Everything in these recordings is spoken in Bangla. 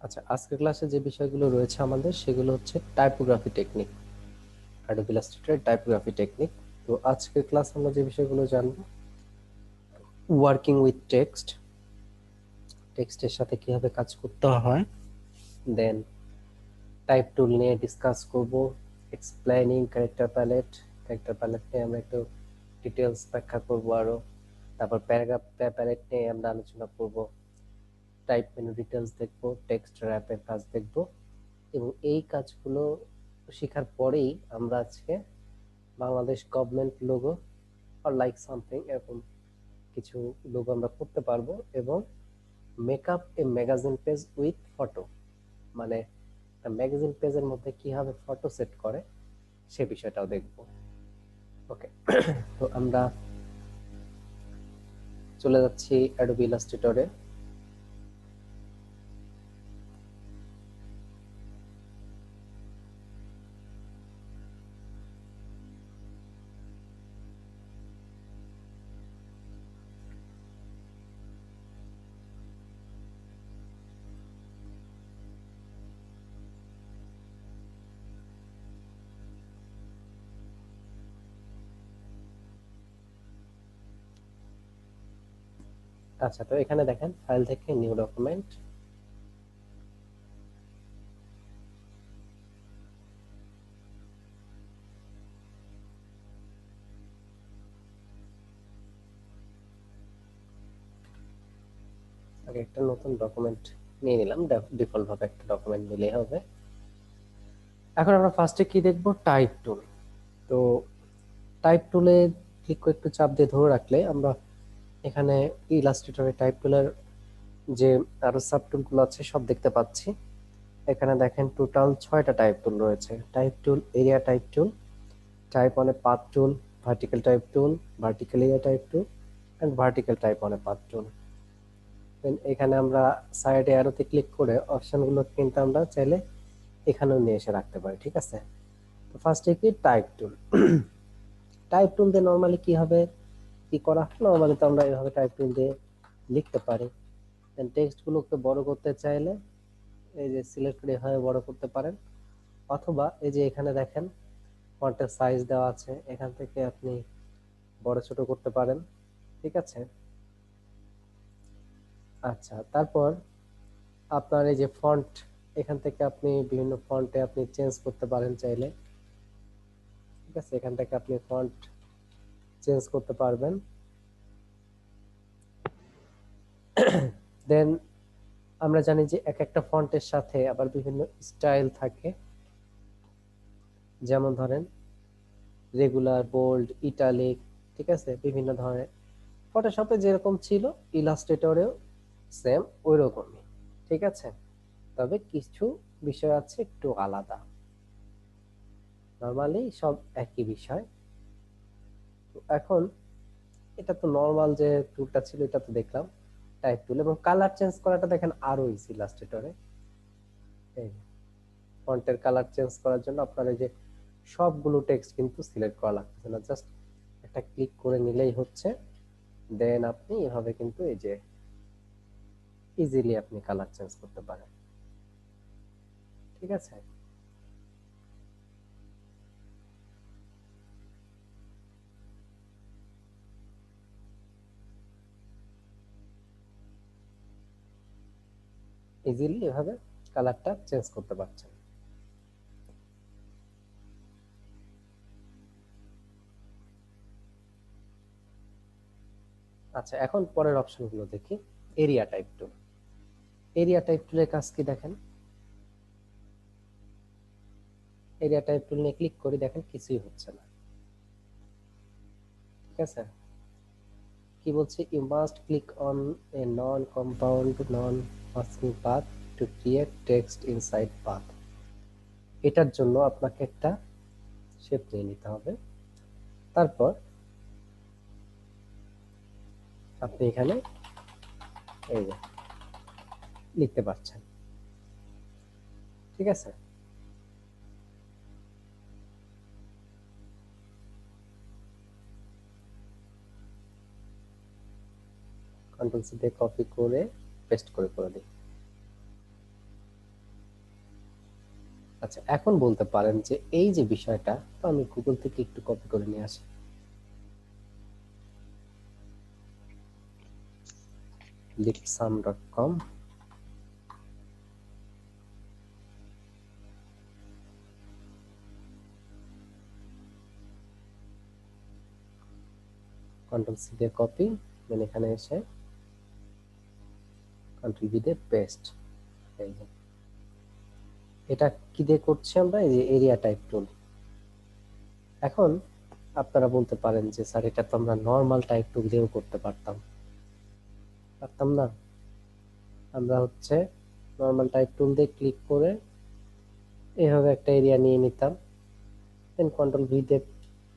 আচ্ছা, আজকের ক্লাসে যে বিষয়গুলো রয়েছে আমাদের সেগুলো হচ্ছে টাইপোগ্রাফি টেকনিক, অ্যাডোবি ইলাস্ট্রেটরের টাইপোগ্রাফি টেকনিক। তো আজকের ক্লাস আমরা যে বিষয়গুলো জানবো, ওয়ার্কিং উইথ টেক্সট, টেক্সটের সাথে কিভাবে কাজ করতে হয়, দেন টাইপ টুল নিয়ে ডিসকাস করব, এক্সপ্লেনিং ক্যারেক্টার প্যালেট নিয়ে আমরা একটু ডিটেলস ব্যাখ্যা করব আরো, তারপর প্যারাগ্রাফ প্যালেট নিয়ে আমরা আলোচনা করব, টাইপ মেনু ডিটেলস দেখব, টেক্সট র্যাপের কাজ দেখব, এবং এই কাজগুলো শেখার পরেই আমরা আজকে বাংলাদেশ গভর্নমেন্ট লোগো আর লাইক সামথিং এরকম কিছু লোগো আমরা করতে পারবো, এবং makeup a magazine page with photo, মানে ম্যাগাজিন পেজের মধ্যে কিভাবে ফটো সেট করে সে বিষয়টাও দেখব। ওকে, তো আমরা চলে যাচ্ছি অ্যাডোবি ইলাস্ট্রেটরে। আচ্ছা, তো এখানে দেখেন ফাইল থেকে নিউ ডকুমেন্ট, আগে একটা নতুন ডকুমেন্ট নিয়ে নিলাম, ডিফল্ট ভাবে একটা ডকুমেন্ট নিলেই হবে। এখন আমরা ফার্স্টে কি দেখব, টাইপ টুল। তো টাইপ টুলে ক্লিক করে একটু চাপ দিয়ে ধরে রাখলে আমরা এখানে ইলাস্ট্রেটরে টাইপ টুলের যে আরো সাব টুলগুলো আছে সব দেখতে পাচ্ছি। এখানে দেখেন টোটাল 6টা টাইপ টুল রয়েছে। Type tool, area type tool, type on a path tool, vertical type tool, vertical area type tool, and vertical type on a path tool. Then এখানে আমরা সাইডে অ্যারোতে ক্লিক করে অপশনগুলো কিন্তু আমরা চাইলে এখানেও নিয়ে এসে রাখতে পারি, ঠিক আছে। তো ফার্স্টে কি টাইপ টুল, টাইপ টুল দিয়ে নরমালি কি হবে, কি করা হয়, নরমালি তো আমরা এইভাবে টাইপ টুল দিয়ে লিখতে পারি। দেন টেক্সট গুলোকে বড় করতে চাইলে এই যে সিলেক্ট করে এভাবে বড় করতে পারেন, অথবা এই যে এখানে দেখেন ফন্টের সাইজ দেওয়া আছে, এখান থেকে আপনি বড় ছোট করতে পারেন, ঠিক আছে। আচ্ছা, তারপর আপনার এই যে ফন্ট, এখান থেকে আপনি বিভিন্ন ফন্টে আপনি চেঞ্জ করতে পারেন চাইলে, ঠিক আছে। এখান থেকে আপনি ফন্ট চেঞ্জ করতে পারবেন। দেন আমরা জানি যে এক একটা ফন্টের সাথে আবার বিভিন্ন স্টাইল থাকে, যেমন ধরেন রেগুলার, বোল্ড, ইটালিক, ঠিক আছে, বিভিন্ন ধরনের। ফটোশপে যেরকম ছিল ইলাস্ট্রেটরেও সেম ওই রকমই, ঠিক আছে। তবে কিছু বিষয় আছে একটু আলাদা, নর্মালি সব একই বিষয়। তো এখন এটা তো নর্মাল যে টুলটা ছিল এটা তো দেখলাম, টাইপ টুল। এবং কালার চেঞ্জ করাটা দেখেন আরো ইজি ইলাস্ট্রেটরে। এই ফন্টের কালার চেঞ্জ করার জন্য আপনার এই যে সবগুলো টেক্সট কিন্তু সিলেক্ট করা লাগতেছে না, জাস্ট একটা ক্লিক করে নিলেই হচ্ছে। দেন আপনি এভাবে কিন্তু এই যে ইজিলি আপনি কালার চেঞ্জ করতে পারেন, ঠিক আছে। ইজিলি এভাবে কালারটা চেঞ্জ করতে পারছেন। আচ্ছা, এখন পরের অপশনগুলো দেখি। Area type tool, area type টুলের কাজ কি দেখেন। এরিয়া টাইপ টুল নিয়ে ক্লিক করি, দেখেন কিছুই হচ্ছে না, ঠিক আছে। কি বলছে, you must click on a non compound non masking path to create text inside path. এটার জন্য আপনাকে একটা শেপ নিয়ে নিতে হবে, তারপর আপনি এখানে এই যে লিখতে পারছেন, ঠিক আছে। কন্ট্রোল সি দিয়ে কপি করে পেস্ট করে করে দিই। আচ্ছা, এখন বলতে পারেন যে এই যে বিষয়টা, তো আমি গুগল থেকে একটু কপি করে নিয়ে আসি। lipsum.com, কন্ট্রোল সি দিয়ে কপি, দেন এখানে এসে কন্ট্রোল ভি দিয়ে পেস্ট। এই যে এটা কি দিয়ে করছি আমরা, এই যে এরিয়া টাইপ টুল। এখন আপনারা বলতে পারেন যে স্যার এটা তো আমরা নর্মাল টাইপ টুল দিয়েও করতে পারতাম। পারতাম না? আমরা হচ্ছে নর্মাল টাইপ টুল দিয়ে ক্লিক করে এইভাবে একটা এরিয়া নিয়ে নিতাম, দেন কন্ট্রোল ভি দিয়ে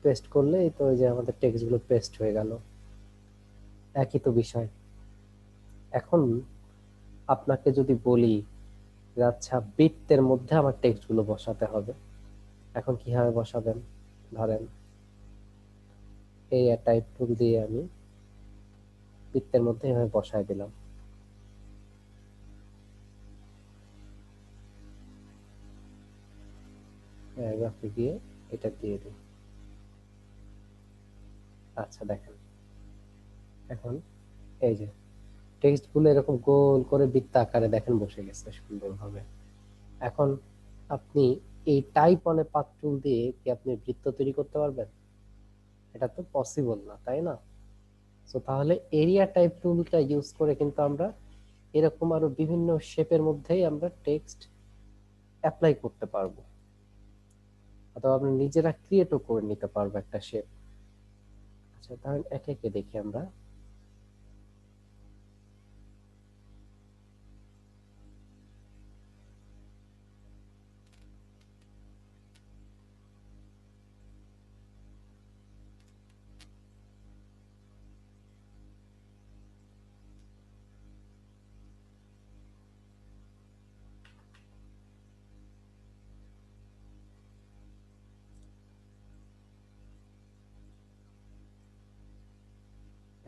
পেস্ট করলে এই তো ওই যে আমাদের টেক্সট গুলো পেস্ট হয়ে গেল। একই তো বিষয়। এখন আপনাকে যদি বলি যে আচ্ছা বৃত্তের মধ্যে আমার টেক্সট গুলো বসাতে হবে, এখন কিভাবে বসাবেন? ধরেন এই টাইপ টুল দিয়ে আমি বৃত্তের মধ্যে এভাবে বসায় দিলাম। প্যারাগ্রাফে গিয়ে এটা দিয়ে দিই। আচ্ছা দেখেন, এখন এই যে টেক্সট গুলো এরকম গোল করে বৃত্ত আকারে দেখেন বসে গেছে সুন্দরভাবে। এখন আপনি এই টাইপ অন এ পাথ টুল দিয়ে কি আপনি বৃত্ত তৈরি করতে পারবেন? এটা তো পসিবল না, তাই না? তো তাহলে এরিয়া টাইপ টুলটা ইউজ করে কিন্তু আমরা এরকম আরো বিভিন্ন শেপের মধ্যেই আমরা টেক্সট অ্যাপ্লাই করতে পারবো, অথবা আমরা নিজেরা ক্রিয়েটও করে নিতে পারবো একটা শেপ। আচ্ছা তাহলে একে একে দেখি আমরা।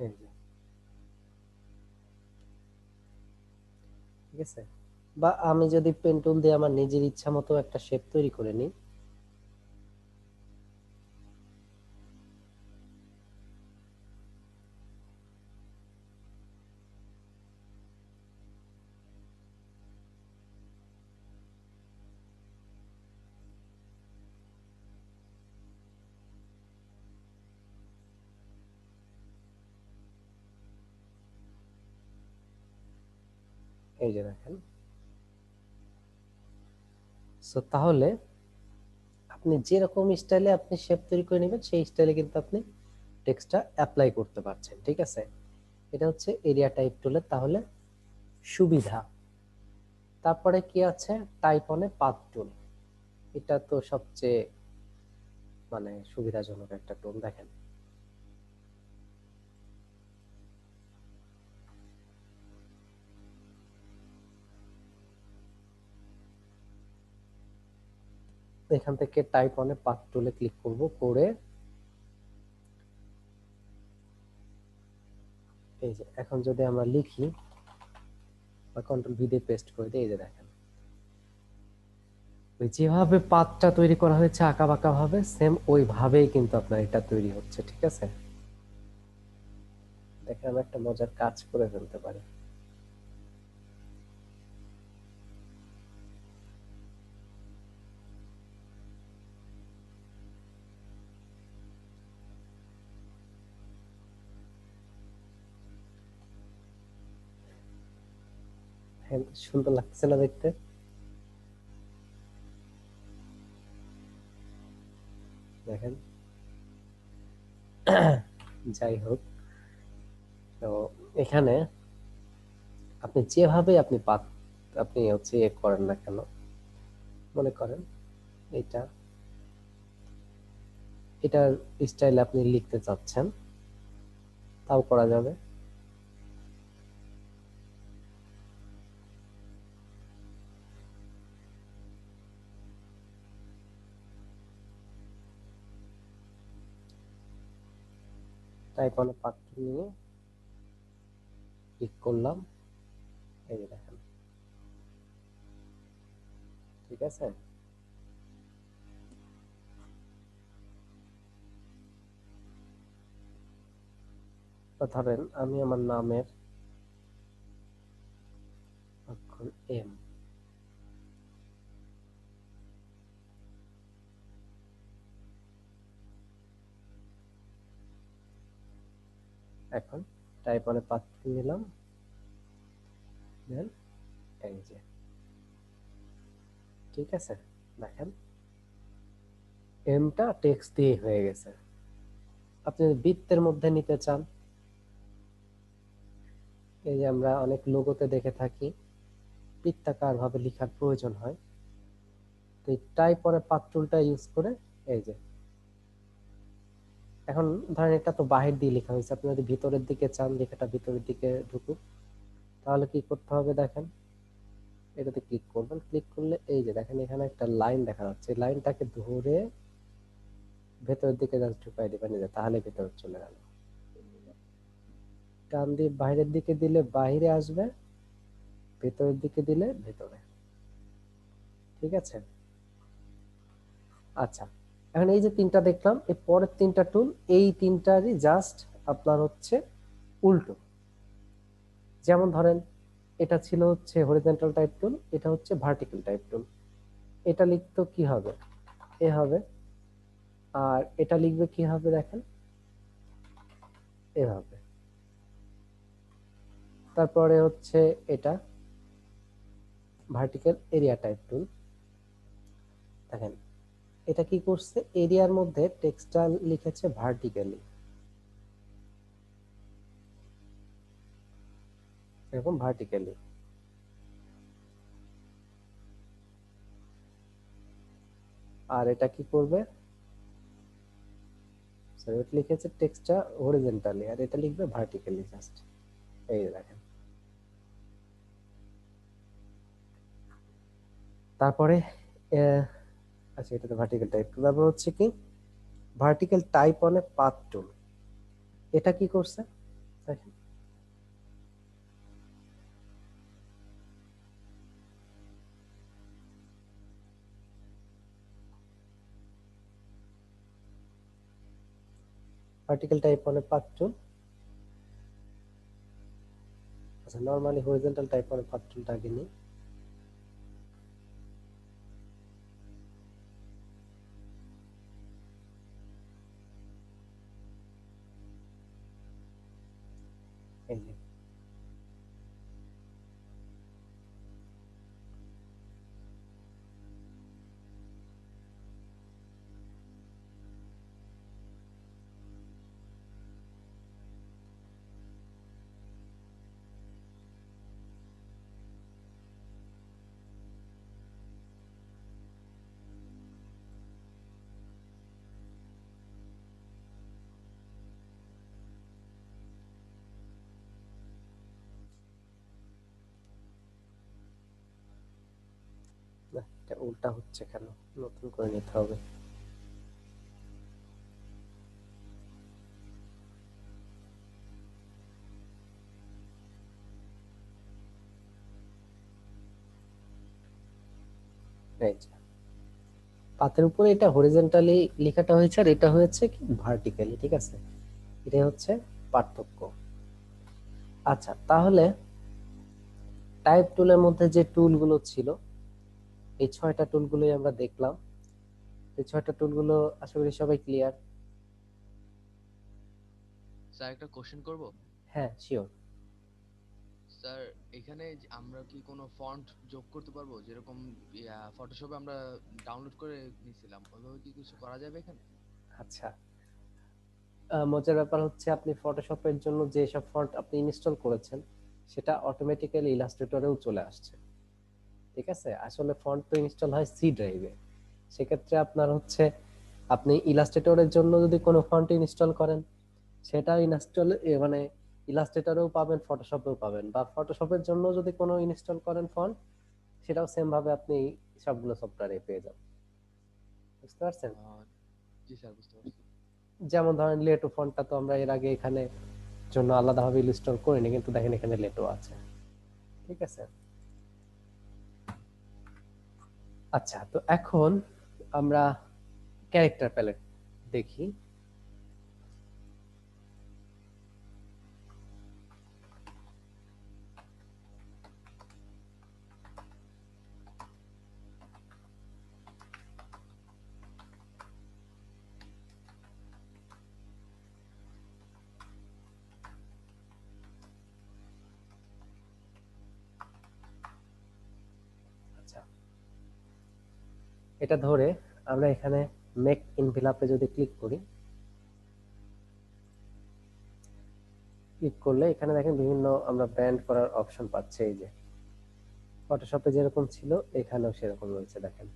এই যে, ঠিক আছে। বা আমি যদি পেন টুল দিয়ে আমার নিজের ইচ্ছা মতো একটা শেপ তৈরি করে নিই। এই যে দেখেন। সো তাহলে আপনি যেরকম স্টাইলে আপনি শেপ তৈরি করে নেবেন সেই স্টাইলে কিন্তু আপনি টেক্সটটা অ্যাপ্লাই করতে পারছেন, ঠিক আছে। এটা হচ্ছে এরিয়া টাইপ টুলের তাহলে সুবিধা। তারপরে কি আছে? টাইপ অনে পাথ টুল। এটা তো সবচেয়ে মানে সুবিধাজনক একটা টুল। দেখেন এখান থেকে টাইপ অনে পাথ টুলে ক্লিক করব, করে এই যে এখন যদি আমরা লিখি বা কন্ট্রোল ভি দিয়ে পেস্ট করে দিই, এই যে দেখেন ওই যেভাবে পাথটা তৈরি করা হয়েছে আঁকা বাঁকা ভাবে, সেম ওইভাবেই কিন্তু আপনার এটা তৈরি হচ্ছে, ঠিক আছে। দেখেন আমি একটা মজার কাজ করে ফেলতে পারি। হ্যাঁ, সুন্দর লাগছে না দেখতে? দেখেন। যাই হোক, তো এখানে আপনি যেভাবে আপনি পাত আপনি হচ্ছে ইয়ে করেন না কেন, মনে করেন এটা এটার স্টাইলে আপনি লিখতে চাচ্ছেন, তাও করা যাবে। টাইপ অন পাথ নিয়ে ক্লিক করলাম, এই যে দেখেন, ঠিক আছে। বা ধরেন আমি আমার নামের অক্ষর এম, এখন টাইপ অনে পাথ নিলাম, দেন এই যে ঠিক আছে, দেখেন এমটা টেক্সট দিয়ে হয়ে গেছে। আপনি যদি বৃত্তের মধ্যে নিতে চান, এই যে আমরা অনেক লোগোতে দেখে থাকি বৃত্তাকার ভাবে লেখার প্রয়োজন হয়, তো এই টাইপ অনে পাথ টুলটা ইউজ করে এই যে, এখন ধরেন এটা তো বাহির দিয়ে লেখা হয়েছে, আপনি যদি ভিতরের দিকে চান লেখাটা ভিতরের দিকে ঢুকুক, তাহলে কি করতে হবে দেখেন, এটাতে ক্লিক করবেন, ক্লিক করলে এই যে দেখেন এখানে একটা লাইন দেখা যাচ্ছে, লাইনটাকে ধরে ভেতরের দিকে জাস্ট ঢুকাই দিবেন, এই যে তাহলে ভেতরে চলে গেল। টান দিয়ে বাইরের দিকে দিলে বাইরে আসবে, ভেতরের দিকে দিলে ভেতরে। ঠিক আছে, আচ্ছা এখন এই যে তিনটা দেখলাম, এই পরের তিনটা টুল, এই তিনটারই জাস্ট আপনার হচ্ছে উল্টো। যেমন ধরেন এটা ছিল হচ্ছে হরিজন্টাল টাইপ টুল, এটা হচ্ছে ভার্টিক্যাল টাইপ টুল। এটা লিখতো কি হবে, এ হবে, আর এটা লিখবে কি হবে দেখেন এভাবে। তারপরে হচ্ছে এটা ভার্টিক্যাল এরিয়া টাইপ টুল, দেখেন এটা কি করছে, এরিয়ার মধ্যে টেক্সটটা লিখেছে ভার্টিক্যালি, এরকম ভার্টিক্যালি। আর এটা কি করবে, সরি এটা লিখেছে টেক্সটটা হরিজন্টালি, আর এটা লিখবে ভার্টিক্যালি জাস্ট, এই যে দেখেন। তারপরে আহ, আচ্ছা এটা তো ভার্টিক্যাল টাইপ টুল, তারপর হচ্ছে কি vertical type on a path tool, এটা কি করছে দেখেন, vertical type on a path tool. আচ্ছা normally horizontal type on a path টুলটা আগে নিই, এই যে না, এটা উল্টা হচ্ছে কেন, নতুন করে নিতে হবে। এই যে পাতের উপরে এটা হরিজন্টালি লেখাটা হয়েছে, আর এটা হয়েছে কি ভার্টিক্যালি, ঠিক আছে, এটাই হচ্ছে পার্থক্য। আচ্ছা তাহলে টাইপ টুলের মধ্যে যে টুলগুলো ছিল, এই 6টা টুলগুলোই আমরা দেখলাম। এই 6টা টুলগুলো আশা করি সবাই ক্লিয়ার। স্যার একটা কোশ্চেন করব। হ্যাঁ শিওর। স্যার এখানে আমরা কি কোনো ফন্ট যোগ করতে পারবো, যেরকম ফটোশপে আমরা ডাউনলোড করে নিছিলাম ওইভাবে কি কিছু করা যাবে এখানে? আচ্ছা মজার ব্যাপার হচ্ছে আপনি ফটোশপের জন্য যে সব ফন্ট আপনি ইনস্টল করেছেন সেটা অটোমেটিক্যালি ইলাস্ট্রেটরেও চলে আসছে। ঠিক আছে, আসলে ফন্ট তো ইনস্টল হয় সি ড্রাইভে, সেক্ষেত্রে আপনার হচ্ছে আপনি ইলাস্ট্রেটরের জন্য যদি কোনো ফন্ট ইনস্টল করেন, সেটা ইনস্টল মানে ইলাস্ট্রেটরেও পাবেন, ফটোশপেও পাবেন, বা ফটোশপের জন্য যদি কোনো ইনস্টল করেন ফন্ট, সেটাও সেম ভাবে আপনি সবগুলো সফটওয়্যারে পেয়ে যাবেন। বুঝতে পারছেন? আহ, জি স্যার, বুঝতে পারছি। যেমন ধরেন লেটো ফন্টটা তো আমরা এর আগে এখানে জন্য আলাদাভাবে ইনস্টল করিনি, কিন্তু দেখেন এখানে লেটো আছে। ঠিক আছে, আচ্ছা তো এখন আমরা ক্যারেক্টার প্যালেট দেখি। এটা ধরে আমরা এখানে মেক ইনভেলাপে যদি ক্লিক করি, ক্লিক করলে এখানে দেখেন বিভিন্ন আমরা ব্যান্ড করার অপশন পাচ্ছি। এই যে ফটোশপে যেরকম ছিল এখানেও সেরকম রয়েছে দেখেন।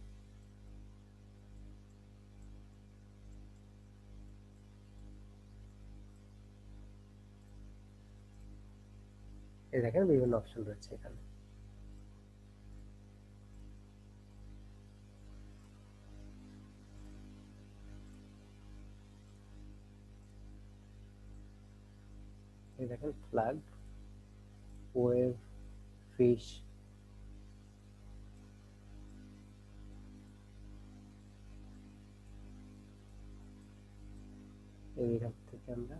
এই দেখেন বিভিন্ন অপশন রয়েছে এখানে। এই দেখেন ফ্ল্যাগ, ওয়েভ, ফিশ, এইখান থেকে আমরা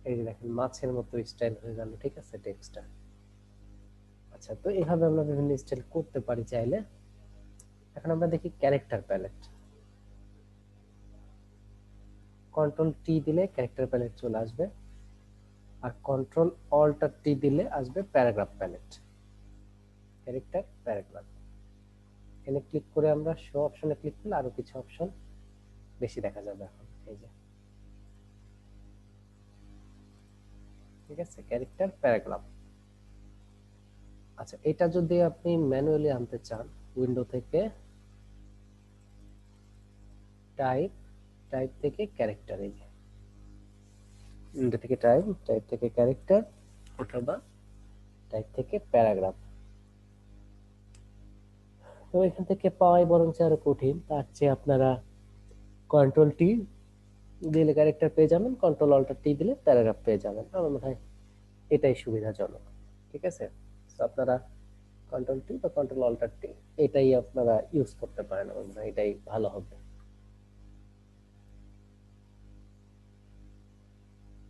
এই যে দেখেন মাছের মতো স্টাইল হয়ে গেল, ঠিক আছে টেক্সটটা। আচ্ছা, তো এইভাবে আমরা বিভিন্ন স্টাইল করতে পারি চাইলে। এখন আমরা দেখি ক্যারেক্টার প্যালেট। কন্ট্রোল টি দিলে ক্যারেক্টার প্যালেট চলে আসবে, আর কন্ট্রোল অল্টার টি দিলে আসবে প্যারাগ্রাফ প্যালেট, ক্যারেক্টার প্যারাগ্রাফ। এখানে ক্লিক করে আমরা শো অপশনে ক্লিক করলে আরো কিছু অপশন বেশি দেখা যাবে এখন। এই যে ঠিক আছে, ক্যারেক্টার প্যারাগ্রাফ। আচ্ছা, এটা যদি আপনি ম্যানুয়ালি আনতে চান, উইন্ডো থেকে টাইপ, টাইপ থেকে ক্যারেক্টার, এই যে উইন্ডো থেকে টাইপ, টাইপ থেকে ক্যারেক্টার, অথবা টাইপ থেকে প্যারাগ্রাফ। তো এখান থেকে পাওয়াই বরং আরো কঠিন, তার চেয়ে আপনারা কন্ট্রোল টি দিলে ক্যারেক্টার পেয়ে যাবেন, কন্ট্রোল অল্টার টি দিলে প্যারাগ্রাফ পেয়ে যাবেন। আমার মনে হয় এটাই সুবিধাজনক। ঠিক আছে, তো আপনারা কন্ট্রোল টি বা কন্ট্রোল অল্টার টি এটাই আপনারা ইউজ করতে পারেন, আমার মনে হয় এটাই ভালো হবে।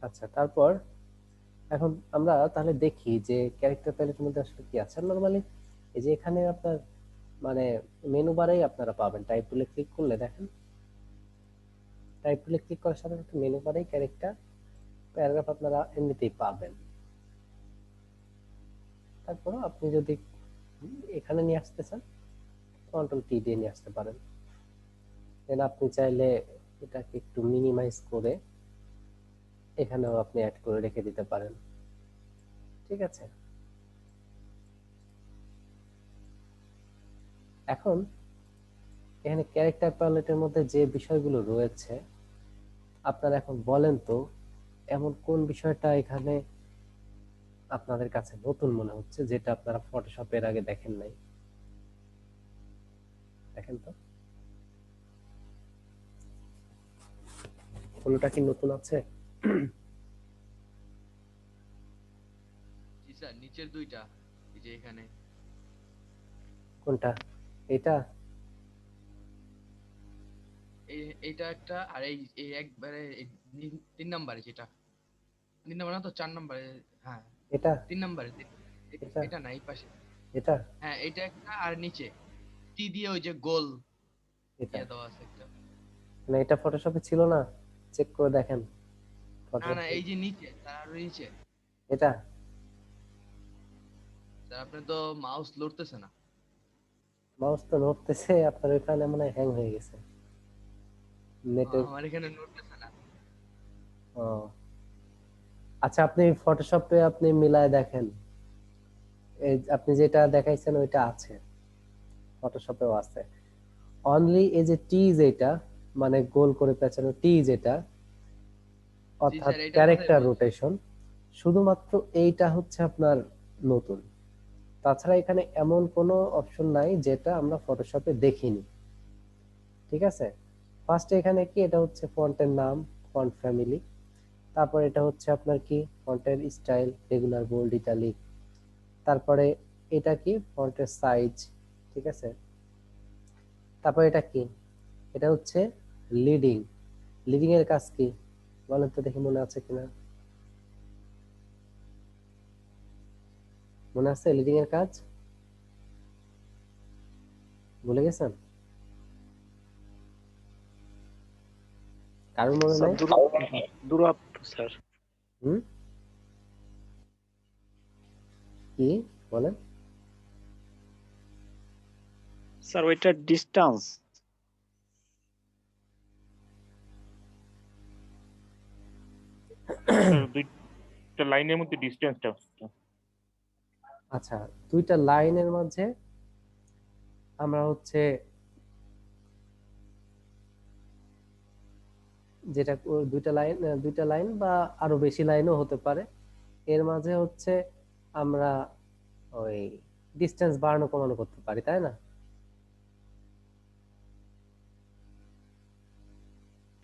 আচ্ছা, তারপর এখন আমরা তাহলে দেখি যে ক্যারেক্টার প্যালেটের মধ্যে আসলে কি আছে। নরমালি এই যে এখানে আপনার মানে মেনু বারেই আপনারা পাবেন, টাইপ টুলে ক্লিক করলে দেখেন, টাইপ টুলে ক্লিক করার সাথে সাথে মেনু বারেই ক্যারেক্টার প্যারাগ্রাফ আপনারা এমনিতেই পাবেন। তারপর আপনি যদি এখানে নিয়ে আসতে চান, কন্ট্রোল টি দিয়ে নিয়ে আসতে পারেন। দেন আপনি চাইলে এটাকে একটু মিনিমাইজ করে এখানেও আপনি অ্যাড করে রেখে দিতে পারেন। ঠিক আছে, এখন এখানে ক্যারেক্টার প্যালেটের মধ্যে যে বিষয়গুলো রয়েছে, আপনারা এখন বলেন তো এমন কোন বিষয়টা এখানে আপনাদের কাছে নতুন মনে হচ্ছে, যেটা আপনারা ফটোশপের আগে দেখেন নাই। দেখেন তো কোনটা কি নতুন আছে? জি স্যার, নিচের দুইটা, এই যে এখানে কোনটা? এটা? এইটা একটা, আর এই এই একবারে এই 3 নম্বরে যেটা, 3 নম্বর না তো 4 নম্বরে, হ্যাঁ এটা? 3 নম্বরে, এটা? এটা না, এই পাশে। এটা? হ্যাঁ এটা একটা, আর নিচে টি দিয়ে ওই যে গোল এটা? ইয়ে দেওয়া আছে একটা। না, এটা ফটোশপে ছিল না, চেক করে দেখেন না না, ফটোশপে। এই যে নিচে, তার আরো নিচে। এটা? স্যার আপনি তো মাউস লড়তেছে না। মাউস তো নড়তেছে, আপনার ওইখানে মনে হয় হ্যাং হয়ে গেছে নেটের। আমার এখানে নড়তেছে না। ও আচ্ছা, আপনি ফটোশপে আপনি মিলায় দেখেন, এই আপনি যেটা দেখাইছেন ওইটা আছে, ফটোশপেও আছে। অনলি এই যে টি যেটা, মানে গোল করে পেঁচানো টি যেটা, জি অর্থাৎ স্যার, এটার কথাই ক্যারেক্টার বলছি। রোটেশন, শুধুমাত্র এইটা হচ্ছে আপনার নতুন। তাছাড়া এখানে এমন কোনো অপশন নাই যেটা আমরা ফটোশপে দেখিনি। ঠিক আছে, ফার্স্টে এখানে কি, এটা হচ্ছে ফন্টের নাম, ফন্ট ফ্যামিলি। তারপর এটা হচ্ছে আপনার কি ফন্টের স্টাইল, রেগুলার, বোল্ড, ইটালিক। তারপরে এটা কি ফন্টের সাইজ। ঠিক আছে, তারপর এটা কি, এটা হচ্ছে লিডিং। লিডিং এর কাজ কি বলেন তো দেখি, মনে আছে কিনা? মনে আছে লিডিং এর কাজ? ভুলে গেছেন? কারোর মনে স্যার নাই? দূরত্ব স্যার। হুম, কি বলেন? স্যার ওইটা ডিস্টেন্স। স্যার দুইটা লাইনের মধ্যে ডিস্টেন্সটা। আচ্ছা, দুইটা লাইনের মাঝে আমরা হচ্ছে যেটা দুইটা লাইন বা আরো বেশি লাইনও হতে পারে, এর মাঝে হচ্ছে আমরা ওই ডিস্টেন্স বাড়ানো কমানো করতে পারি, তাই না?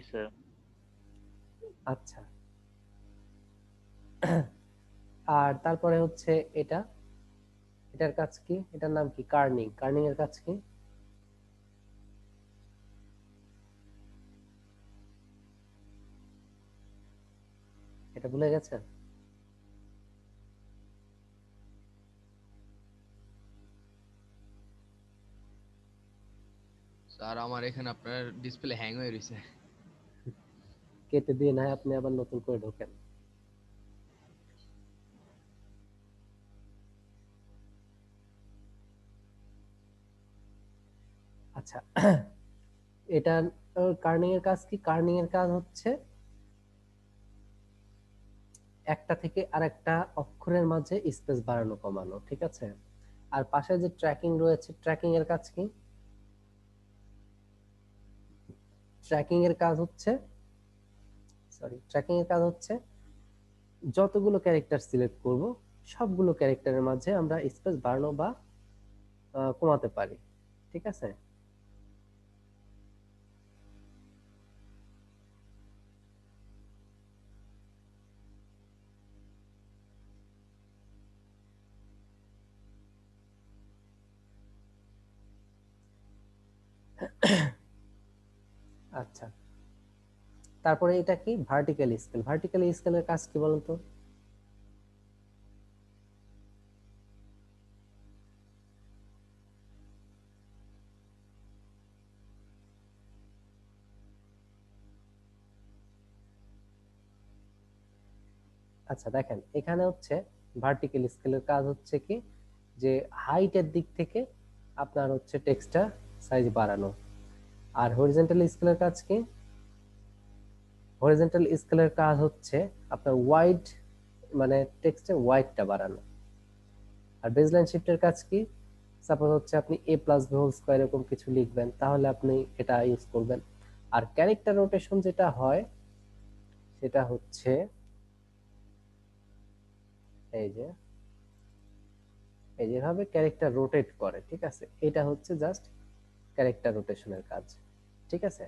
স্যার আচ্ছা, আর তারপরে হচ্ছে এটার কাজ কি? এটার নাম কি? কার্নিং। কার্নিং এর কাজ কি? এটা ভুলে গেছেন? স্যার আমার এখানে আপনার ডিসপ্লে হ্যাং হয়ে রয়েছে। কেটে দিয়ে না হয় আপনি আবার নতুন করে ঢোকেন। আচ্ছা, এটা কার্নিং এর কাজ কি? কার্নিং এর কাজ হচ্ছে একটা থেকে আরেকটা অক্ষরের মাঝে স্পেস বাড়ানো কমানো, ঠিক আছে? আর পাশে যে ট্র্যাকিং রয়েছে, ট্র্যাকিং এর কাজ কি? ট্র্যাকিং এর কাজ হচ্ছে ট্র্যাকিং এর কাজ হচ্ছে যতগুলো ক্যারেক্টার সিলেক্ট করব সবগুলো ক্যারেক্টারের মাঝে আমরা স্পেস বাড়ানো বা কমাতে পারি, ঠিক আছে? আচ্ছা, তারপরে এটা কি? Vertical scale. ভার্টিক্যাল স্কেলের কাজ কি বলুন তো? আচ্ছা দেখেন, এখানে হচ্ছে ভার্টিক্যাল স্কেলের কাজ হচ্ছে কি, যে হাইটের দিক থেকে আপনার হচ্ছে টেক্সটটা সাইজ বাড়ানো। আর হরিজন্টাল স্কেলের কাজ কি? হরিজন্টাল স্কেলের কাজ হচ্ছে আপনার ওয়াইড, মানে টেক্সটের ওয়াইডটা বাড়ানো। আর বেজলাইন শিফটের কাজ কি? সাপোজ হচ্ছে আপনি a plus b whole square এরকম কিছু লিখবেন, তাহলে আপনি এটা ইউজ করবেন। আর ক্যারেক্টার রোটেশন যেটা হয় সেটা হচ্ছে এই যে যেভাবে ক্যারেক্টার রোটেট করে, ঠিক আছে? এটা হচ্ছে জাস্ট ক্যারেক্টার রোটেশনের কাজ, ঠিক আছে?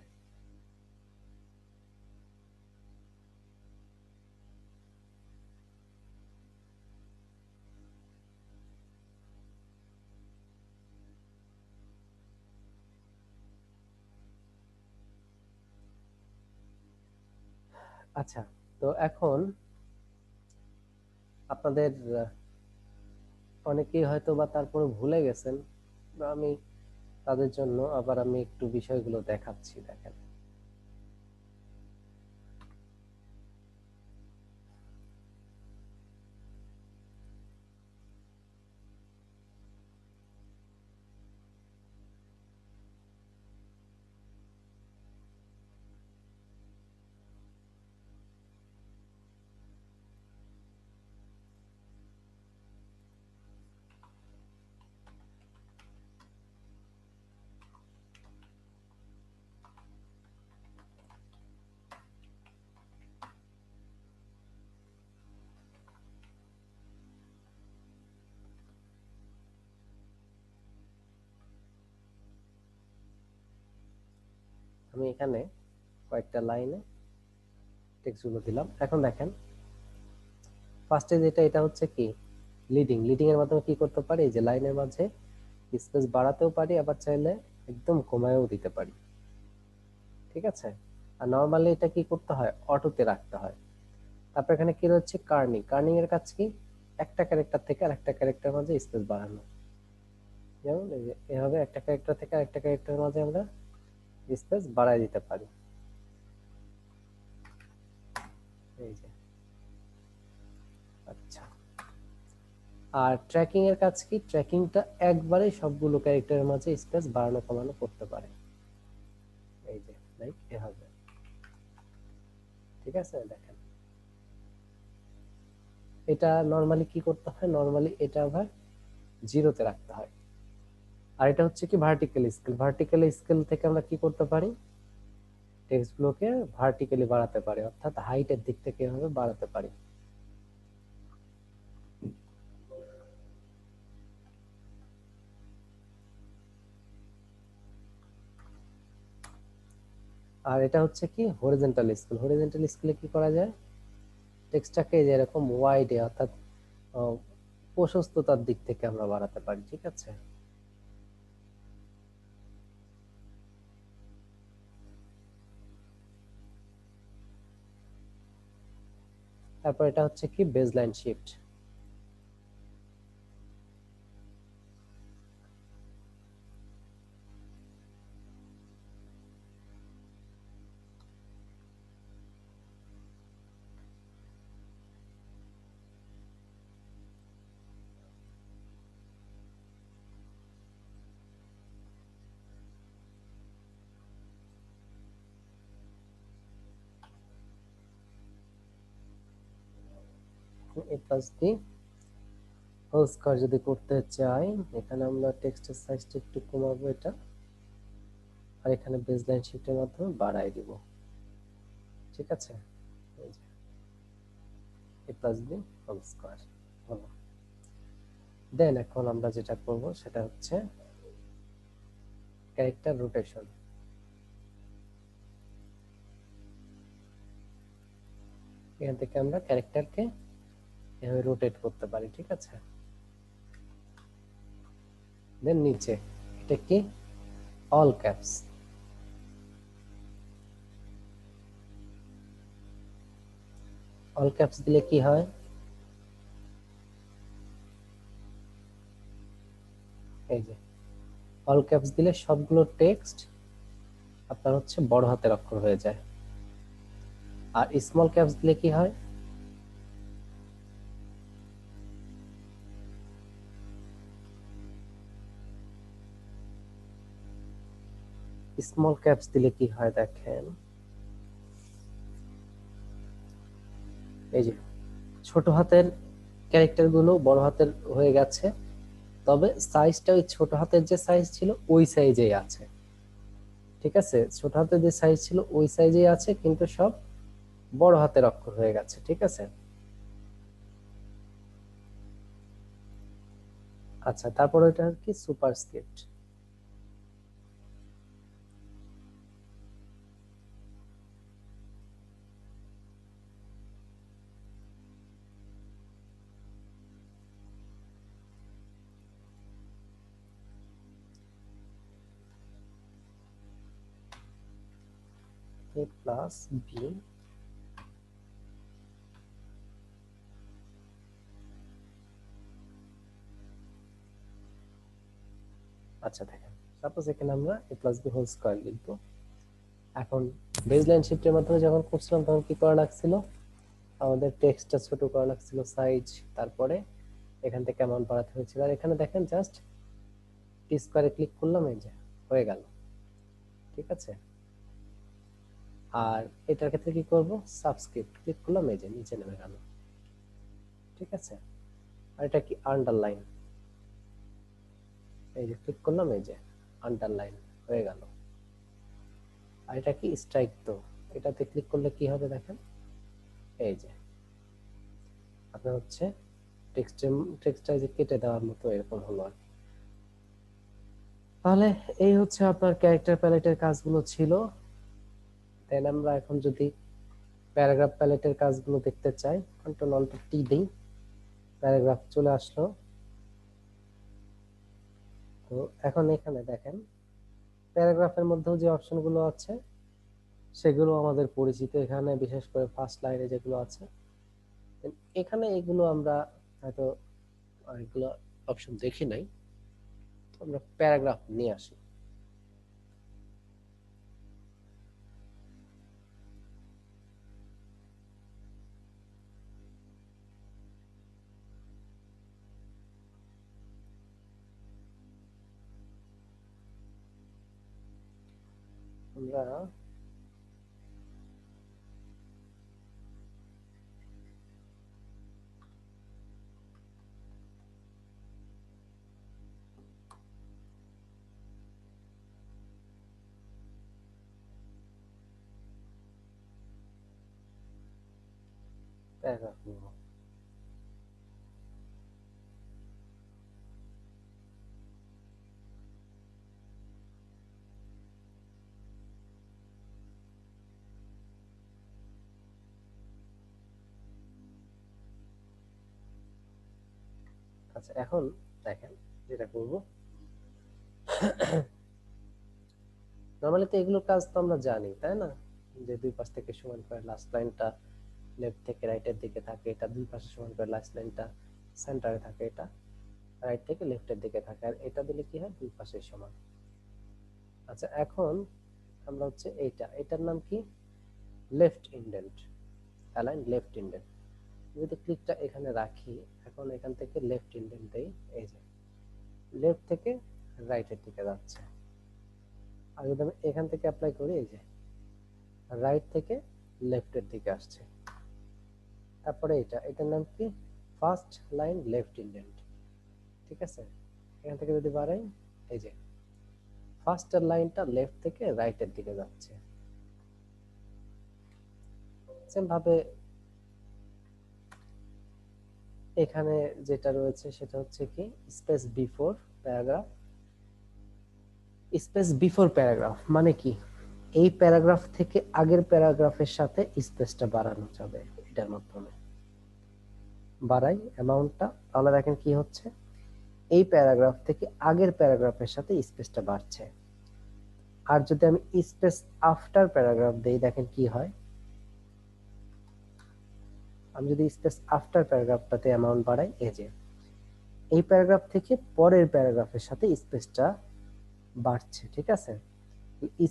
আচ্ছা, তো এখন আপনাদের অনেকেই হয়তো বা তারপরে ভুলে গেছেন, বা আমি তাদের জন্য আবার আমি একটু বিষয়গুলো দেখাচ্ছি, দেখেন। আমি এখানে কয়েকটা লাইনে টেক্সটগুলো দিলাম। এখন দেখেন, ফার্স্টে যেটা, এটা হচ্ছে কি? লিডিং। লিডিং এর মাধ্যমে কি করতে পারি? এই যে লাইনের মাঝে স্পেস বাড়াতেও পারি, আবার চাইলে একদম কমায়ও দিতে পারি, ঠিক আছে? আর নর্মালি এটা কি করতে হয়? অটোতে রাখতে হয়। তারপর এখানে কি রয়েছে? কার্নিং। কার্নিং এর কাজ কি? একটা ক্যারেক্টার থেকে আরেকটা ক্যারেক্টার মাঝে স্পেস বাড়ানো। যেমন এই যে এভাবে একটা ক্যারেক্টার থেকে আরেকটা ক্যারেক্টারের মাঝে আমরা স্পেস বাড়ায় দিতে পারি। আর ট্র্যাকিং এর কাজ কি, ট্র্যাকিংটা একবারে সবগুলো ক্যারেক্টারের মাঝে স্পেস বাড়ানো কমানো করতে পারে, এই যে লাইক এভাবে, ঠিক আছে। দেখেন এটা নরমালি কি করতে হয়, নরমালি এটা আবার জিরোতে রাখতে হয়। আর এটা হচ্ছে কি ভার্টিক্যাল স্কেল, ভার্টিক্যাল স্কেল থেকে আমরা কি করতে পারি, টেক্সট গুলোকে ভার্টিক্যালি বাড়াতে পারি, অর্থাৎ হাইটের দিক থেকে এভাবে বাড়াতে পারি। আর এটা হচ্ছে কি হরিজন্টাল স্কেল, হরিজন্টাল স্কেলে কি করা যায়, টেক্সটটাকে যে এরকম ওয়াইডে অর্থাৎ প্রশস্ততার দিক থেকে আমরা বাড়াতে পারি, ঠিক আছে। তারপর এটা হচ্ছে কি বেজলাইন শিফট, এ প্লাস বি হোল স্কয়ার যদি করতে চাই, এখানে আমরা টেক্সটের সাইজটা একটু কমাবো এটা, আর এখানে বেজলাইন শিফটের মাধ্যমে বাড়াই দিব, ঠিক আছে। এই যে এ প্লাস বি হোল স্কয়ার হলো। দেন এখন আমরা যেটা করব সেটা হচ্ছে ক্যারেক্টার রোটেশন। এখান থেকে আমরা ক্যারেক্টারকে এভাবে রোটেট করতে পারি, ঠিক আছে। দেন নিচে এটা কি অল ক্যাপস, অল ক্যাপস দিলে কি হয়, এই যে অল ক্যাপস দিলে সবগুলো টেক্সট আপনার হচ্ছে বড় হাতের অক্ষর হয়ে যায়। আর স্মল ক্যাপস দিলে কি হয়, স্মল ক্যাপস দিলে কি হয় দেখেন, এই যে ছোট হাতের ক্যারেক্টার গুলো বড় হাতের হয়ে গেছে, তবে সাইজটা ওই ছোট হাতের যে সাইজ ছিল ওই সাইজেই আছে, ঠিক আছে। ছোট হাতের যে সাইজ ছিল ওই সাইজেই আছে, কিন্তু সব বড় হাতের অক্ষর হয়ে গেছে, ঠিক আছে। আচ্ছা তারপর এটা কি সুপারস্ক্রিপ্ট, এ প্লাস বি, আচ্ছা দেখেন সাপোজ এখানে আমরা এ প্লাস বি হোল স্কয়ার লিখবো। এখন বেজলাইন শিফটের মাধ্যমে যখন করছিলাম তখন কি করা লাগছিল, আমাদের টেক্সটটা ছোট করা লাগছিল সাইজ, তারপরে এখান থেকে অ্যামাউন্ট বাড়াতে হয়েছিল। আর এখানে দেখেন জাস্ট টি স্কয়ারে ক্লিক করলাম, এই যে হয়ে গেল, ঠিক আছে। আর এটার ক্ষেত্রে কি করব, সাবস্ক্রিপ্ট ক্লিক করলাম, এই যে নিচে নেমে গেল, ঠিক আছে। আর এটা কি আন্ডারলাইন, এই যে ক্লিক করলাম, এই যে আন্ডারলাইন হয়ে গেল। আর এটা কি স্ট্রাইক, তো এটাতে ক্লিক করলে কি হবে দেখেন, এই যে আপনার হচ্ছে টেক্সটটা যে কেটে দেওয়ার মতো এরকম হলো আর কি। তাহলে এই হচ্ছে আপনার ক্যারেক্টার প্যালেটের কাজগুলো ছিল। দেন আমরা এখন যদি প্যারাগ্রাফ প্যালেটের কাজগুলো দেখতে চাই, কন্ট্রোল অল্ট টি দিই, প্যারাগ্রাফ চলে আসলো। তো এখন এখানে দেখেন প্যারাগ্রাফের মধ্যেও যে অপশনগুলো আছে সেগুলো আমাদের পরিচিত, এখানে বিশেষ করে ফার্স্ট লাইনে যেগুলো আছে, এখানে এগুলো আমরা হয়তো অনেকগুলো অপশন দেখি নাই, তো আমরা প্যারাগ্রাফ নিয়ে আসি। আমরা প্যারাগ্রাফ নিব। আচ্ছা, এখন দেখেন যেটা করব, নরমালি তো এগুলোর কাজ তো আমরা জানি, তাই না? যে দুই পাশ থেকে সমান করে লাস্ট লাইনটা লেফট থেকে রাইটের দিকে থাকে, এটা দুই পাশে সমান করে লাস্ট লাইনটা সেন্টারে থাকে, এটা রাইট থেকে লেফটের দিকে থাকে, আর এটা দিলে কি হয়, দুই পাশে সমান। আচ্ছা, এখন আমরা হচ্ছে এটার নাম কি, left indent, align left indent. যদি ক্লিকটা এখানে রাখি, এখন এখান থেকে লেফট ইন্ডেন্ট দেই, এই যে লেফট থেকে রাইটের দিকে যাচ্ছে। আর যদি আমি এখান থেকে অ্যাপ্লাই করি, এই যে রাইট থেকে লেফটের দিকে আসছে। তারপরে এটার নাম কি, ফার্স্ট লাইন লেফট ইন্ডেন্ট। ঠিক আছে, এখান থেকে যদি বাড়াই, এই যে ফার্স্টের লাইনটা লেফট থেকে রাইটের দিকে যাচ্ছে। সেম ভাবে এখানে যেটা রয়েছে সেটা হচ্ছে কি, space before paragraph. Space before paragraph মানে কি, এই প্যারাগ্রাফ থেকে আগের প্যারাগ্রাফের সাথে স্পেসটা বাড়ানো যাবে এটার মাধ্যমে। বাড়াই অ্যামাউন্টটা, তাহলে দেখেন কি হচ্ছে, এই প্যারাগ্রাফ থেকে আগের প্যারাগ্রাফের সাথে স্পেসটা বাড়ছে। আর যদি আমি স্পেস আফটার প্যারাগ্রাফ দেই, দেখেন কি হয়, আমি যদি স্পেস আফটার প্যারাগ্রাফটাতে অ্যামাউন্ট বাড়াই, এই যে এই প্যারাগ্রাফ থেকে পরের প্যারাগ্রাফের সাথে স্পেসটা বাড়ছে। ঠিক আছে,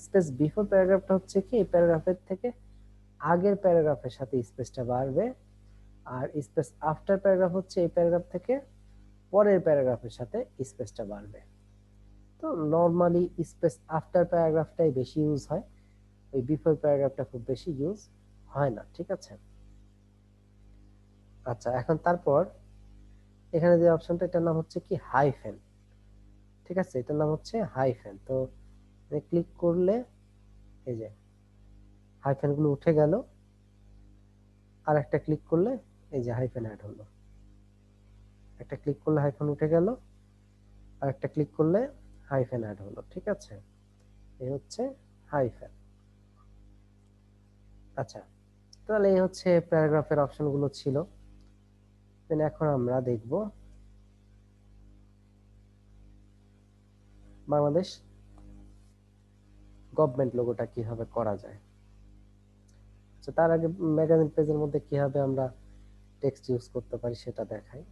স্পেস বিফোর প্যারাগ্রাফটা হচ্ছে কি, এই প্যারাগ্রাফের থেকে আগের প্যারাগ্রাফের সাথে স্পেসটা বাড়বে, আর স্পেস আফটার প্যারাগ্রাফ হচ্ছে এই প্যারাগ্রাফ থেকে পরের প্যারাগ্রাফের সাথে স্পেসটা বাড়বে। তো নরমালি স্পেস আফটার প্যারাগ্রাফটাই বেশি ইউজ হয়, ওই বিফোর প্যারাগ্রাফটা খুব বেশি ইউজ হয় না। ঠিক আছে, আচ্ছা, এখন তারপর এখানে যে অপশনটা, এটার নাম হচ্ছে কি, হাইফেন। ঠিক আছে, এটার নাম হচ্ছে হাইফেন। তো ক্লিক করলে এই যে হাইফেন গুলো উঠে গেল, আর একটা ক্লিক করলে এই যে হাইফেন অ্যাড হলো, একটা ক্লিক করলে হাইফেন উঠে গেল, আর একটা ক্লিক করলে হাইফেন অ্যাড হলো। ঠিক আছে, এই হচ্ছে হাইফেন। আচ্ছা, তাহলে এই হচ্ছে প্যারাগ্রাফের অপশন গুলো ছিল। দেন এখন আমরা দেখব বাংলাদেশ গভর্নমেন্ট লোগোটা কিভাবে করা যায়। আচ্ছা, তার আগে ম্যাগাজিন পেজের মধ্যে কিভাবে আমরা টেক্সট ইউজ করতে পারি সেটা দেখাই।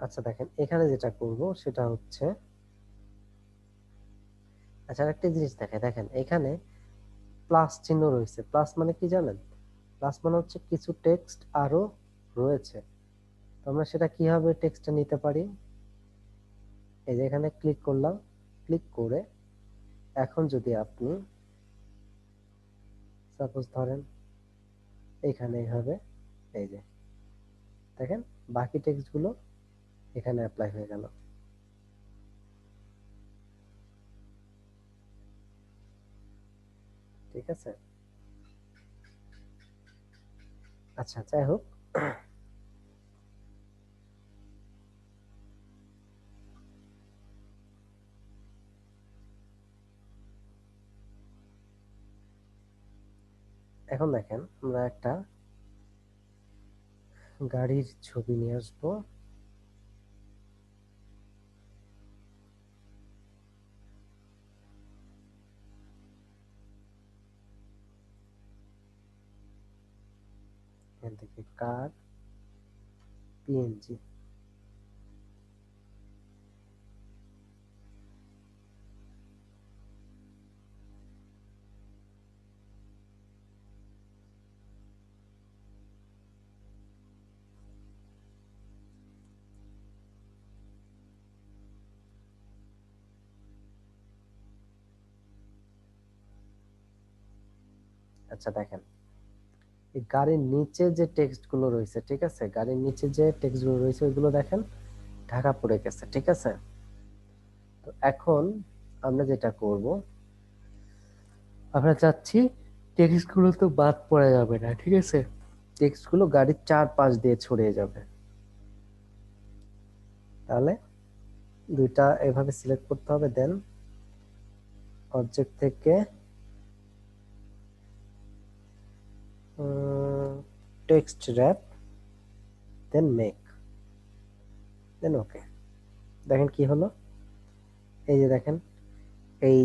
আচ্ছা, দেখেন এখানে যেটা করব সেটা হচ্ছে, আচ্ছা একটা জিনিস দেখেন এখানে প্লাস চিহ্ন রয়েছে। প্লাস মানে কি জানেন? প্লাস মানে হচ্ছে কিছু টেক্সট আরো রয়েছে। তো আমরা সেটা কিভাবে টেক্সটটা নিতে পারি, এই যে এখানে ক্লিক করলাম, ক্লিক করে এখন যদি আপনি সাপোজ ধরেন এখানে এইভাবে, এই যে দেখেন বাকি টেক্সট গুলো এখানে অ্যাপ্লাই হয়ে গেল। ঠিক আছে, আচ্ছা যাই হোক, এখন দেখেন আমরা একটা গাড়ির ছবি নিয়ে আসবো। এখান থেকে কার পিএনজি। আচ্ছা দেখেন, এই গাড়ির নিচে যে টেক্সট গুলো রয়েছে, ঠিক আছে, গাড়ির নিচে যে টেক্সট গুলো রয়েছে ওইগুলো দেখেন ঢাকা পড়ে গেছে, ঠিক আছে। তো এখন আমরা যেটা করব, আমরা চাচ্ছি টেক্সট গুলো তো বাদ পড়ে যাবে না, ঠিক আছে, টেক্সট গুলো গাড়ির চারপাশ দিয়ে ছড়িয়ে যাবে। তাহলে দুইটা এভাবে সিলেক্ট করতে হবে, দেন অবজেক্ট থেকে টেক্সট র্যাপ, দেন মেক, দেন ওকে। দেখেন কি হলো, এই যে দেখেন এই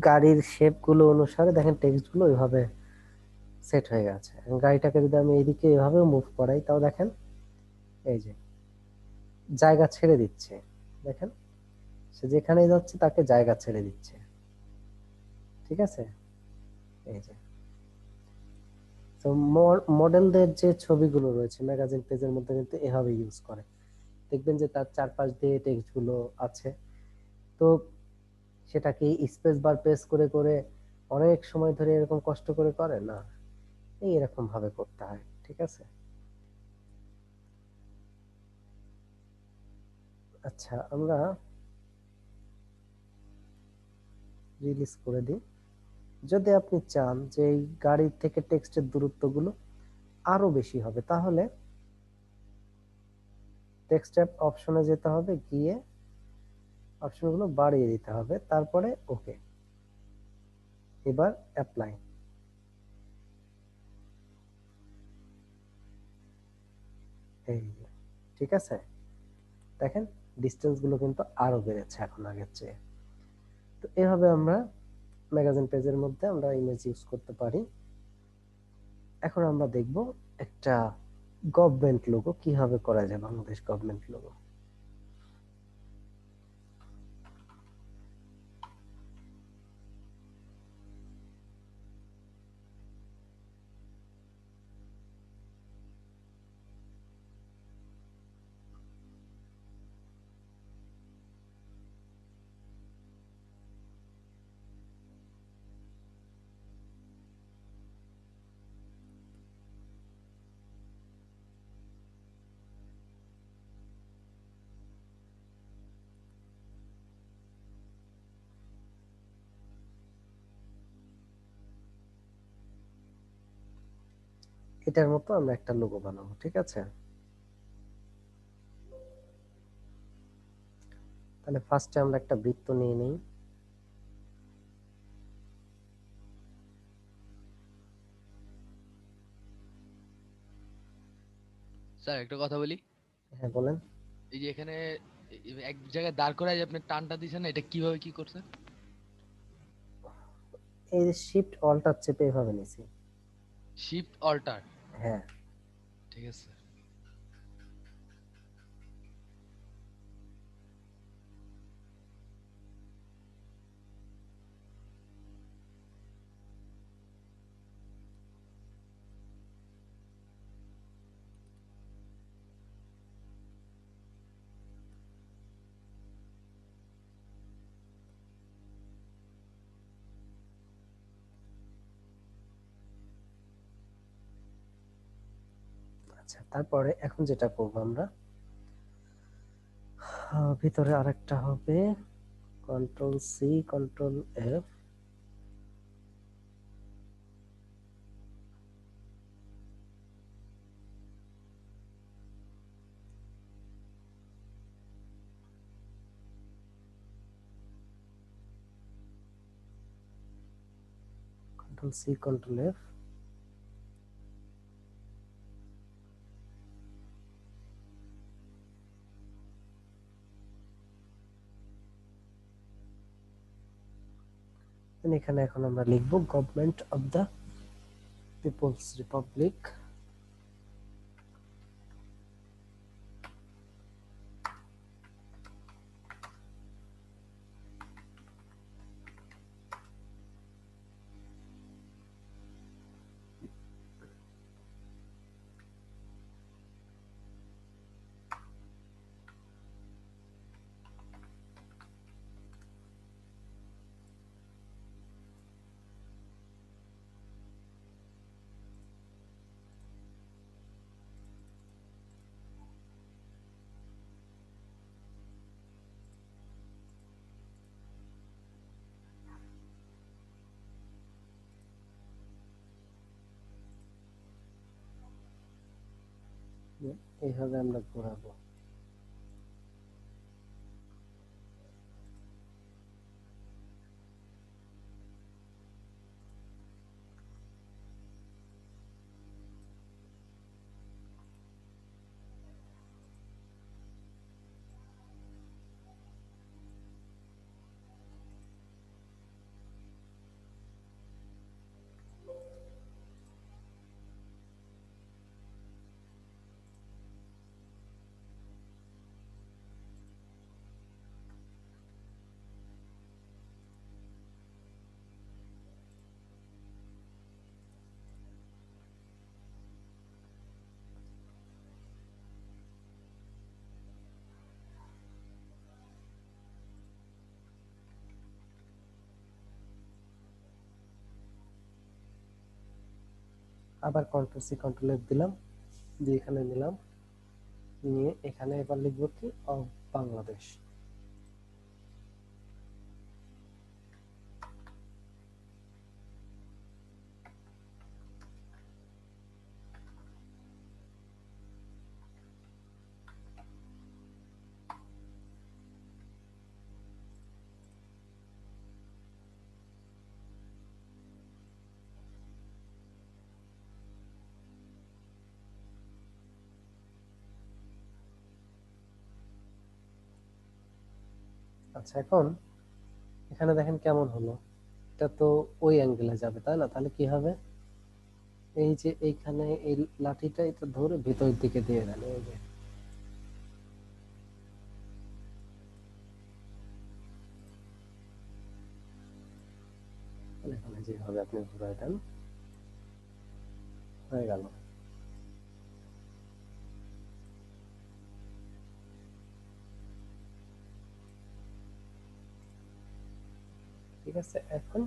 গাড়ির শেপ গুলো অনুসারে দেখেন টেক্সট গুলো ওইভাবে সেট হয়ে গেছে। এখন গাড়িটাকে যদি আমি এইদিকে এভাবে মুভ করাই, তাও দেখেন এই যে জায়গা ছেড়ে দিচ্ছে, দেখেন সে যেখানেই যাচ্ছে তাকে জায়গা ছেড়ে দিচ্ছে, ঠিক আছে। এই যে তো মডেলদের যে ছবিগুলো রয়েছে ম্যাগাজিন পেজের মধ্যে কিন্তু এভাবে ইউজ করে, দেখবেন যে তার চারপাশ দিয়ে টেক্সট গুলো আছে। তো সেটা কি স্পেস বার প্রেস করে করে অনেক সময় ধরে এরকম কষ্ট করে করে না, এই এরকম ভাবে করতে হয়, ঠিক আছে। আচ্ছা আমরা রিলিজ করে দিই। যদি আপনি চান যে এই গাড়ি থেকে টেক্সটের দূরত্বগুলো আরো বেশি হবে, তাহলে টেক্সট অ্যাপ অপশনে যেতে হবে, গিয়ে অপশনগুলো বাড়িয়ে দিতে হবে, তারপরে ওকে, এবার অ্যাপ্লাই। এই যে, ঠিক আছে, দেখেন ডিসটেন্স গুলো কিন্তু আরো বেড়েছে এখন আগের চেয়ে। তো এভাবে আমরা ম্যাগাজিন পেজের মধ্যে আমরা ইমেজ ইউজ করতে পারি। এখন আমরা দেখব একটা গভর্নমেন্ট লোগো কিভাবে করা যায়, বাংলাদেশ গভর্নমেন্ট লোগো। এটার মতো আমরা একটা লোগো বানাবো, ঠিক আছে। তাহলে ফার্স্টে আমরা একটা বৃত্ত নিয়ে নিই। স্যার একটা কথা বলি, হ্যাঁ বলেন। এই যে এখানে এক জায়গায় দাঁড় করায় যে আপনি টানটা দিছেন, এটা কিভাবে কি করছেন? এই যে শিফট অল্টার চেপে এভাবে নিছি। শিফট অল্টার, হ্যাঁ, ঠিক আছে। আচ্ছা তারপরে এখন যেটা করব আমরা, ভিতরে আরেকটা হবে control C control F, control C control F, এখানে এখন আমরা লিখব government of the people's republic এইভাবে আমরা ঘোরাবো। আবার কন্ট্রোল সি কন্ট্রোল এফ দিলাম, দিয়ে এখানে নিলাম, নিয়ে এখানে এবার লিখবো কি অফ বাংলাদেশ। আচ্ছা, এখন এখানে দেখেন কেমন হলো, এটা তো ওই অ্যাঙ্গেলে যাবে তাই না? তাহলে কি হবে, এই যে এইখানে এই লাঠিটা এটা ধরে ভিতর দিকে দিয়ে দেন, এই যে এখানে যেভাবে আপনি ঘুরাই দেন হয়ে গেল। ঠিক আছে, এখন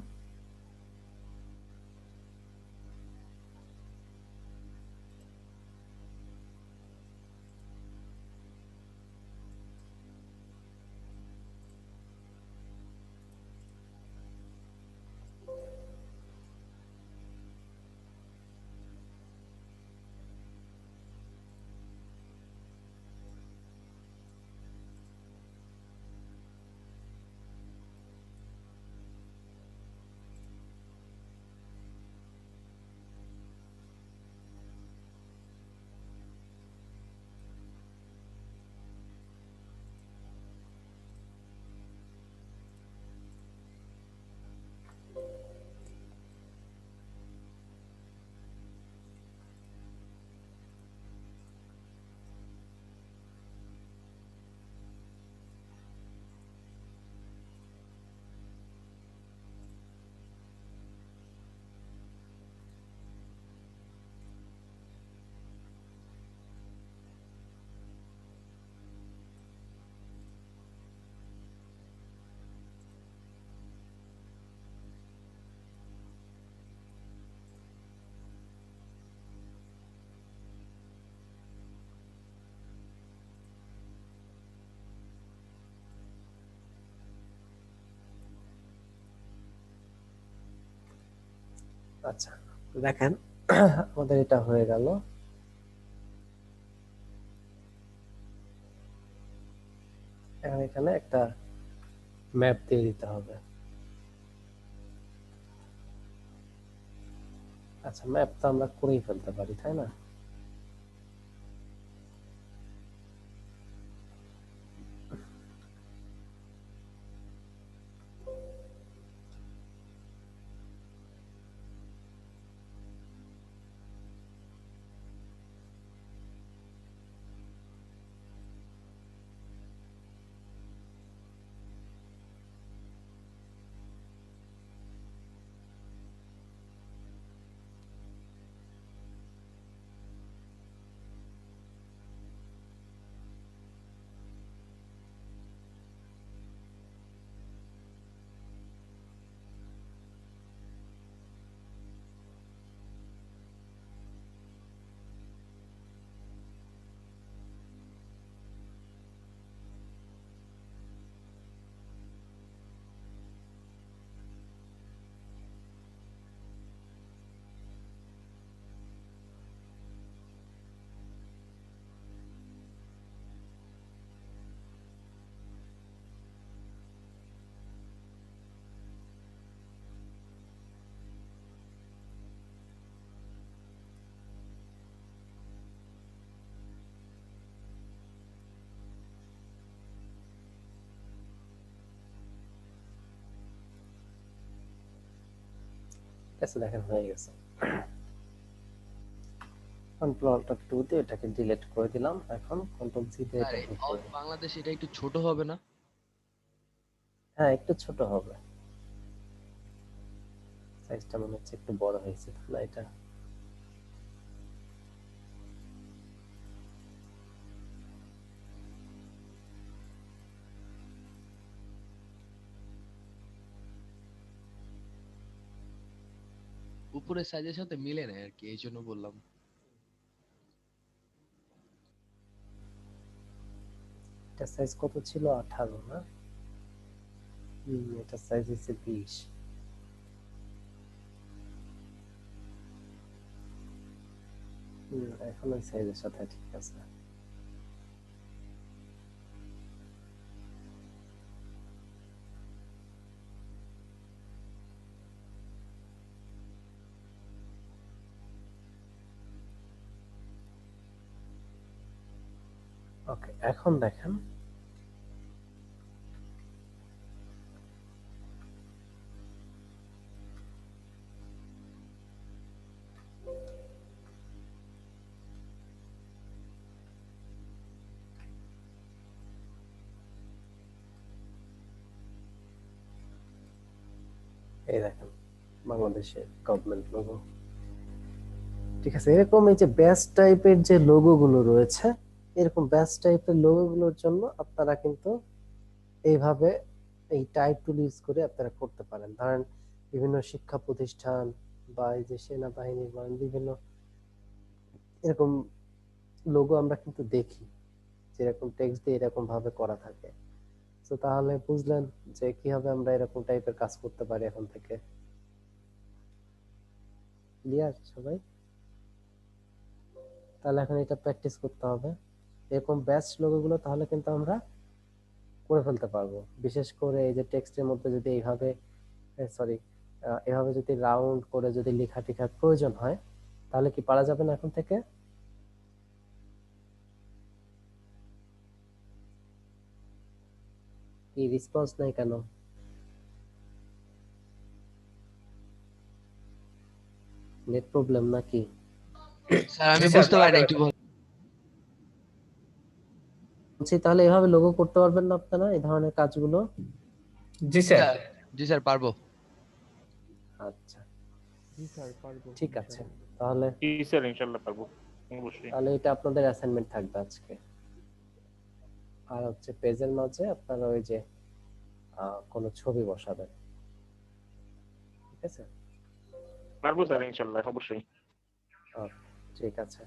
আচ্ছা দেখেন আমাদের এটা হয়ে গেল। এখন এখানে একটা ম্যাপ দিয়ে দিতে হবে। আচ্ছা, ম্যাপ তো আমরা করেই ফেলতে পারি তাই না? ঠিক আছে, দেখেন হয়ে গেছে। কন্ট্রোল অল্ট 2 দিয়ে এটাকে ডিলিট করে দিলাম। এখন কন্ট্রোল সি দিয়ে স্যার এটা অল ঢুকাবো। বাংলাদেশ এটা একটু ছোট হবে না? হ্যাঁ, একটু ছোট হবে, সাইজটা মনে হচ্ছে একটু বড় হয়েছে না এটা। উপরের সাইজের সাথে মিলে না আর কি, এই জন্য বললাম। এটা সাইজ কত ছিল, 18 না? এটা সাইজ হচ্ছে 20। এখন ওই সাইজের সাথে ঠিক আছে। ওকে, এখন দেখেন এই দেখেন বাংলাদেশের গভর্নমেন্ট লোগো। ঠিক আছে, এরকম এই যে ব্যাস টাইপের যে লোগো গুলো রয়েছে, এরকম ব্যাস টাইপের লোগো গুলোর জন্য আপনারা কিন্তু এইভাবে এই টাইপ টুল ইউজ করে আপনারা করতে পারেন। ধরেন বিভিন্ন শিক্ষা প্রতিষ্ঠান বা এই যে সেনাবাহিনীর বা বিভিন্ন এরকম লোগো আমরা কিন্তু দেখি, যেরকম টেক্সট দিয়ে এরকম ভাবে করা থাকে। তো তাহলে বুঝলেন যে কিভাবে আমরা এরকম টাইপের কাজ করতে পারি এখন থেকে। ক্লিয়ার সবাই? তাহলে এখন এটা প্র্যাকটিস করতে হবে, এরকম ব্যাচ লোগো গুলো তাহলে কিন্তু আমরা করে ফেলতে পারবো। বিশেষ করে এই যে টেক্সটের মধ্যে যদি এইভাবে সরি এভাবে যদি রাউন্ড করে যদি লেখা টেখার প্রয়োজন হয়, তাহলে কি পারা যাবে না এখন থেকে? কি রেসপন্স নাই কেন? নেট প্রবলেম নাকি? স্যার আমি বুঝতে পারি না, একটু বল। বলছি তাহলে এভাবে লোগো করতে পারবেন না আপনারা এই ধরনের কাজগুলো? জি স্যার। স্যার, জি স্যার পারবো। আচ্ছা ঠিক আছে, তাহলে জি স্যার, ইনশাল্লাহ পারবো, অবশ্যই। তাহলে এটা আপনাদের অ্যাসাইনমেন্ট থাকবে আজকে। আর হচ্ছে পেজের মাঝে আপনারা ওই যে কোনো ছবি বসাবেন, ঠিক আছে? পারবো স্যার, ইনশাল্লাহ অবশ্যই। ঠিক আছে।